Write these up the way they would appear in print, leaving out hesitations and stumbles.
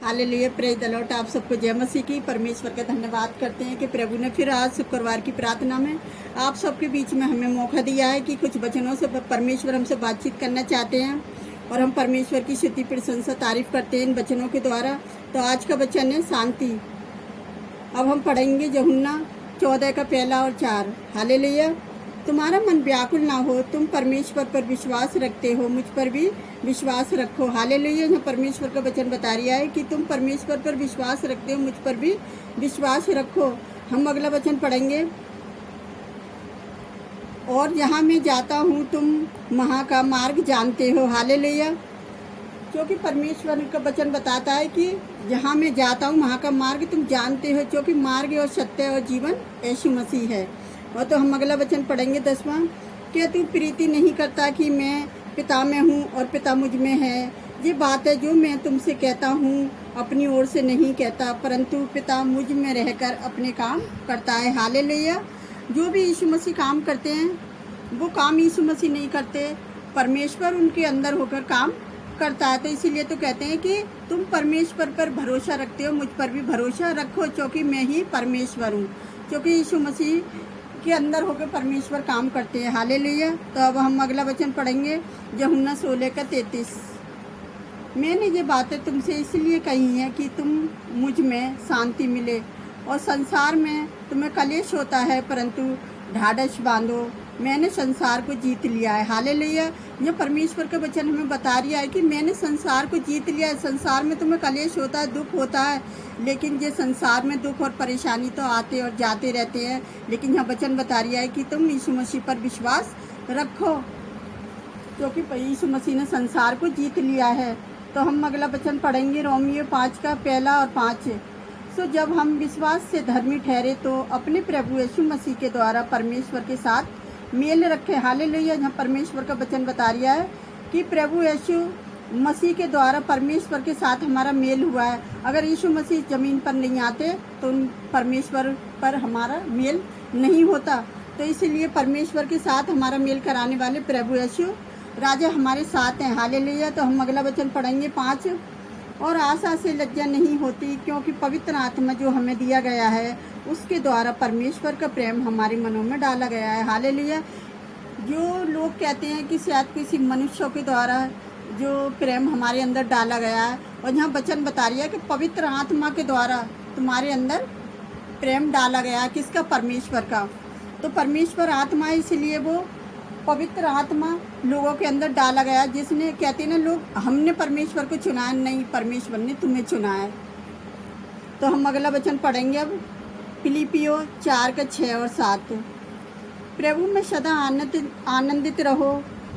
Hallelujah, praise the Lord. आप सबको जय मसीह की। परमेश्वर का धन्यवाद करते हैं कि प्रभु ने फिर आज शुक्रवार की प्रार्थना में आप सबके बीच में हमें मौका दिया है कि कुछ वचनों से परमेश्वर हमसे बातचीत करना चाहते हैं और हम परमेश्वर की स्तुति प्रशंसा तारीफ करते हैं इन वचनों के द्वारा। तो आज का वचन है शांति। अब हम पढ़ेंगे यूहन्ना 14 का 1 और 4। हालेलुया। तुम्हारा मन व्याकुल ना हो, तुम परमेश्वर पर विश्वास रखते हो, मुझ पर भी विश्वास रखो। हालेलुया। यहाँ परमेश्वर का वचन बता रहा है कि तुम परमेश्वर पर विश्वास रखते हो, मुझ पर भी विश्वास रखो। हम अगला वचन पढ़ेंगे। और जहाँ मैं जाता हूँ तुम वहाँ का मार्ग जानते हो। हालेलुया। क्योंकि परमेश्वर का वचन बताता है कि जहाँ मैं जाता हूँ वहाँ का मार्ग तुम जानते हो, क्योंकि मार्ग और सत्य और जीवन यीशु मसीह है। और तो हम अगला वचन पढ़ेंगे 10वां। क्या तू प्रीति नहीं करता कि मैं पिता में हूँ और पिता मुझ में है? ये बात है जो मैं तुमसे कहता हूँ अपनी ओर से नहीं कहता, परंतु पिता मुझ में रहकर अपने काम करता है। हालेलुया। जो भी यीशु मसीह काम करते हैं वो काम यीशु मसीह नहीं करते, परमेश्वर उनके अंदर होकर काम करता है। तो इसीलिए तो कहते हैं कि तुम परमेश्वर पर भरोसा रखते हो, मुझ पर भी भरोसा रखो, क्योंकि मैं ही परमेश्वर हूँ। क्योंकि यीशु मसीह के अंदर होकर परमेश्वर काम करते हैं। हालेलुया। तो अब हम अगला वचन पढ़ेंगे यूहन्ना 16 का 33। मैंने ये बातें तुमसे इसलिए कही हैं कि तुम मुझ में शांति मिले, और संसार में तुम्हें कलेश होता है, परंतु ढाढ़स बांधो, मैंने संसार को जीत लिया है। हालेलुया। यह परमेश्वर का वचन हमें बता रहा है कि मैंने संसार को जीत लिया है। संसार में तुम्हें कलेश होता है, दुख होता है, लेकिन ये संसार में दुख और परेशानी तो आते और जाते रहते हैं, लेकिन यह वचन बता रहा है कि तुम यीशु मसीह पर विश्वास रखो, क्योंकि यीशु मसीह ने संसार को जीत लिया है। तो हम अगला वचन पढ़ेंगे रोमियो 5 का 1 और 5। सो जब हम विश्वास से धर्मी ठहरे तो अपने प्रभु यीशु मसीह के द्वारा परमेश्वर के साथ मेल रखे। हालेलुया। यहाँ परमेश्वर का वचन बता रहा है कि प्रभु यीशु मसीह के द्वारा परमेश्वर के साथ हमारा मेल हुआ है। अगर यीशु मसीह ज़मीन पर नहीं आते तो परमेश्वर पर हमारा मेल नहीं होता। तो इसीलिए परमेश्वर के साथ हमारा मेल कराने वाले प्रभु यीशु राजा हमारे साथ हैं। हालेलुया। तो हम अगला वचन पढ़ेंगे 5। और आशा से लज्जा नहीं होती, क्योंकि पवित्र आत्मा जो हमें दिया गया है उसके द्वारा परमेश्वर का प्रेम हमारे मनों में डाला गया है। हालेलुया। जो लोग कहते हैं कि शायद किसी मनुष्यों के द्वारा जो प्रेम हमारे अंदर डाला गया है, और यहाँ वचन बता रही है कि पवित्र आत्मा के द्वारा तुम्हारे अंदर प्रेम डाला गया है। किसका? परमेश्वर का। तो परमेश्वर आत्मा है, इसलिए वो पवित्र आत्मा लोगों के अंदर डाला गया, जिसने कहते हैं ना लोग हमने परमेश्वर को चुना है, नहीं, परमेश्वर ने तुम्हें चुना है। तो हम अगला वचन पढ़ेंगे अब फिलिपियो 4 का 6 और 7। प्रभु में सदा आनंदित रहो।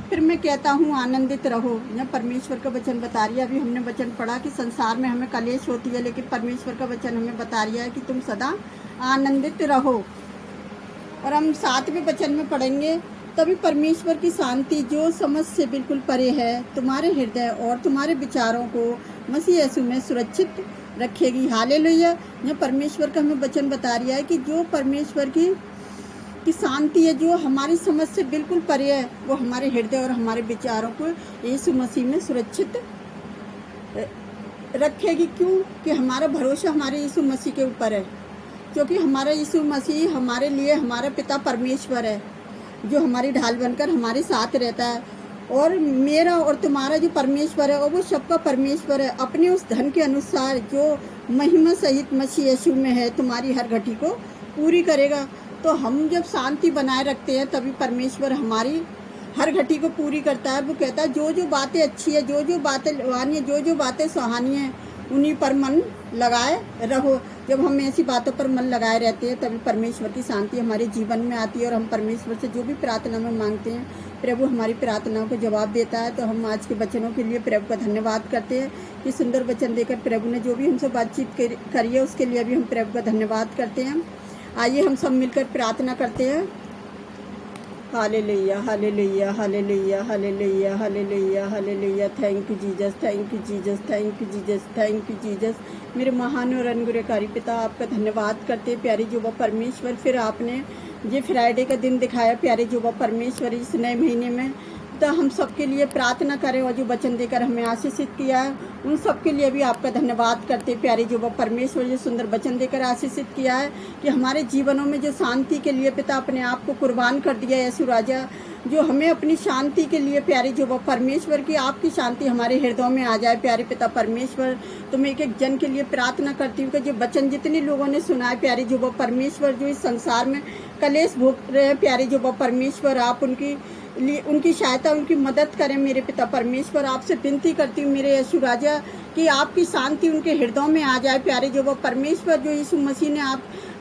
फिर मैं कहता हूँ आनंदित रहो। यह परमेश्वर का वचन बता रही है। अभी हमने वचन पढ़ा कि संसार में हमें कलेश होती है, लेकिन परमेश्वर का वचन हमें बता रही है कि तुम सदा आनंदित रहो। और हम 7वें वचन में पढ़ेंगे, तभी परमेश्वर की शांति जो समझ से बिल्कुल परे है तुम्हारे हृदय और तुम्हारे विचारों को मसीह यीशु में सुरक्षित रखेगी। हालेलुया। यह परमेश्वर का हमें वचन बता रहा है कि जो परमेश्वर की शांति है जो हमारी समझ से बिल्कुल परे है, वो हमारे हृदय और हमारे विचारों को यीशु मसीह में सुरक्षित रखेगी। क्यों? कि हमारा भरोसा हमारे यीशु मसीह के ऊपर है, क्योंकि हमारा यीशु मसीह हमारे लिए हमारा पिता परमेश्वर है, जो हमारी ढाल बनकर हमारे साथ रहता है। और मेरा और तुम्हारा जो परमेश्वर है और वो सबका परमेश्वर है, अपने उस धन के अनुसार जो महिमा सहित मसीह यीशु में है तुम्हारी हर घटी को पूरी करेगा। तो हम जब शांति बनाए रखते हैं तभी परमेश्वर हमारी हर घटी को पूरी करता है। वो कहता है जो जो बातें अच्छी है, जो जो बातें लुभानी है, जो जो बातें सुहानी है, उन्हीं पर मन लगाए रहो। जब हम ऐसी बातों पर मन लगाए रहते हैं तभी परमेश्वर की शांति हमारे जीवन में आती है, और हम परमेश्वर से जो भी प्रार्थना में मांगते हैं प्रभु हमारी प्रार्थनाओं को जवाब देता है। तो हम आज के वचनों के लिए प्रभु का धन्यवाद करते हैं कि सुंदर वचन देकर प्रभु ने जो भी हमसे बातचीत करी है उसके लिए भी हम प्रभु का धन्यवाद करते हैं। आइए हम सब मिलकर प्रार्थना करते हैं। Hallelujah, hallelujah, hallelujah, hallelujah, hallelujah, hallelujah. Thank you Jesus, thank you Jesus, thank you Jesus, thank you Jesus. मेरे महान और अनुग्रहकारी पिता, आपका धन्यवाद करते हैं प्यारे जुबा परमेश्वर। फिर आपने ये फ्राइडे का दिन दिखाया प्यारे जुबा परमेश्वर। इस नए महीने में तो हम सबके लिए प्रार्थना करें और जो वचन देकर हमें आशीषित किया है उन सबके लिए भी आपका धन्यवाद करते हैं। प्यारे जो परमेश्वर जो सुंदर वचन देकर आशीषित किया है कि हमारे जीवनों में जो शांति के लिए पिता अपने आप को कुर्बान कर दिया है यीशु राजा, जो हमें अपनी शांति के लिए प्यारे जो परमेश्वर की आपकी शांति हमारे हृदयों में आ जाए। प्यारे पिता परमेश्वर, तो मैं एक एक जन के लिए प्रार्थना करती हूँ कि जो वचन जितने लोगों ने सुना है प्यारे जो परमेश्वर, जो इस संसार में कलेश भोग रहे हैं प्यारे जो परमेश्वर, आप उनकी सहायता उनकी मदद करें। मेरे पिता परमेश्वर, आपसे विनती करती हूँ मेरे यीशु राजा कि आपकी शांति उनके हृदयों में आ जाए। प्यारे जो परमेश्वर, जो यीशु मसीह ने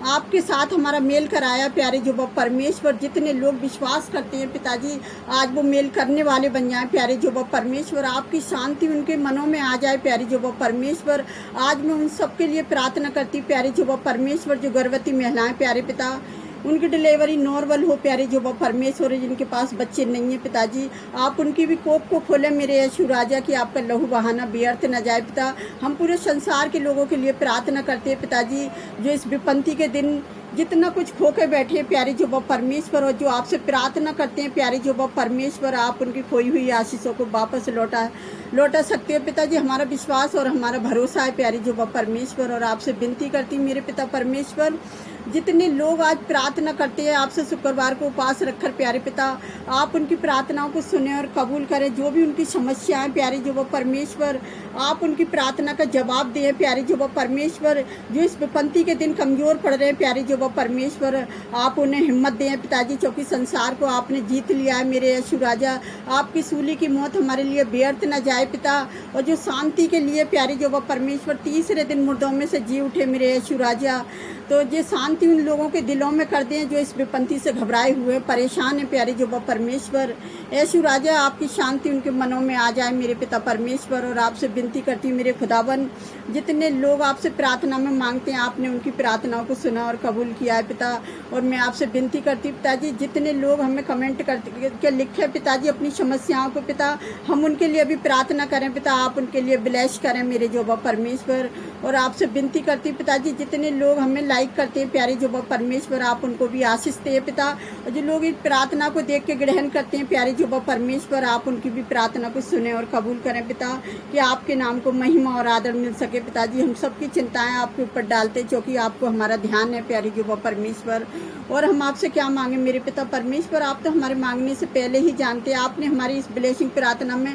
आपके साथ हमारा मेल कराया प्यारे जो परमेश्वर, जितने लोग विश्वास करते हैं पिताजी आज वो मेल करने वाले बन जाएं। प्यारे जो परमेश्वर, आपकी शांति उनके मनों में आ जाए। प्यारे जो परमेश्वर, आज मैं उन सबके लिए प्रार्थना करती हूँ प्यारे जो परमेश्वर, जो गर्भवती महिलाएं प्यारे पिता उनकी डिलीवरी नॉर्मल हो प्यारे जो परमेश्वर, जिनके पास बच्चे नहीं है पिताजी आप उनकी भी कोख को खोलें मेरे यीशु राजा, कि आपका लहू बहाना व्यर्थ न जाए। पिता हम पूरे संसार के लोगों के लिए प्रार्थना करते हैं पिताजी, जो इस विपत्ति के दिन जितना कुछ खो के बैठे हैं प्यारे जो परमेश्वर, और जो आपसे प्रार्थना करते हैं प्यारे जो परमेश्वर, आप उनकी खोई हुई आशीषों को वापस लौटा सकते हो पिताजी। हमारा विश्वास और हमारा भरोसा है प्यारे जो परमेश्वर, और आपसे विनती करती हूँ मेरे पिता परमेश्वर, जितने लोग आज प्रार्थना करते हैं आपसे शुक्रवार को उपवास रखकर प्यारे पिता, आप उनकी प्रार्थनाओं को सुने और कबूल करें। जो भी उनकी समस्याएं प्यारे जो परमेश्वर, आप उनकी प्रार्थना का जवाब दें प्यारे जो परमेश्वर। जो इस विपत्ति के दिन कमज़ोर पड़ रहे हैं प्यारे जो परमेश्वर, आप उन्हें हिम्मत दें पिताजी, क्योंकि संसार को आपने जीत लिया है मेरे यीशु राजा। आपकी सूली की मौत हमारे लिए व्यर्थ न जाए पिता, और जो शांति के लिए प्यारे जो परमेश्वर तीसरे दिन मुर्दों में से जी उठे मेरे यीशु राजा, तो ये शांति उन लोगों के दिलों में कर दें जो इस विपत्ति से घबराए हुए परेशान हैं प्यारे जो परमेश्वर। यीशु राजा, आपकी शांति उनके मनों में आ जाए मेरे पिता परमेश्वर, और आपसे विनती करती हूँ मेरे खुदावन, जितने लोग आपसे प्रार्थना में मांगते हैं आपने उनकी प्रार्थनाओं को सुना और कबूल किया है पिता। और मैं आपसे विनती करती हूँ पिताजी, जितने लोग हमें कमेंट करके लिखे पिताजी अपनी समस्याओं को पिता, हम उनके लिए भी प्रार्थना करें पिता, आप उनके लिए ब्लेस करें मेरे जो परमेश्वर। और आपसे विनती करती हूँ पिताजी, जितने लोग हमें लाइक करते हैं प्यारे जो परमेश्वर, आप उनको भी आशीष दें पिता, और जो लोग इस प्रार्थना को देख के ग्रहण करते हैं प्यारे जो परमेश्वर, आप उनकी भी प्रार्थना को सुने और कबूल करें पिता, कि आपके नाम को महिमा और आदर मिल सके पिताजी। हम सबकी चिंताएं आपके ऊपर डालते हैं, क्योंकि आपको हमारा ध्यान है प्यारे जो परमेश्वर। और हम आपसे क्या मांगे मेरे पिता परमेश्वर, आप तो हमारे मांगने से पहले ही जानते हैं। आपने हमारी इस ब्लेसिंग प्रार्थना में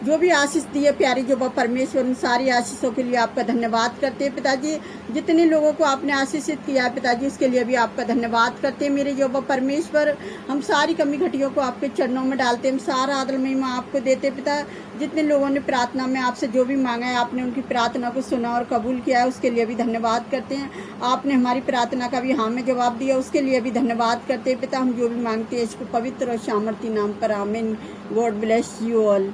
जो भी आशीष दिए प्यारे जो परमेश्वर, उन सारी आशीषों के लिए आपका धन्यवाद करते हैं पिताजी। जितने लोगों को आपने आशीषित किया है पिताजी, उसके लिए भी आपका धन्यवाद करते हैं मेरे जो परमेश्वर। हम सारी कमी घटियों को आपके चरणों में डालते हैं, हम सारा आदर महिमा आपको देते पिता। जितने लोगों ने प्रार्थना में आपसे जो भी मांगा है, आपने उनकी प्रार्थना को सुना और कबूल किया है, उसके लिए भी धन्यवाद करते हैं। आपने हमारी प्रार्थना का भी हाँ में जवाब दिया, उसके लिए भी धन्यवाद करते हैं पिता। हम जो भी मांगते हैं इसको पवित्र और सामर्थी नाम पर आमीन। God bless you all.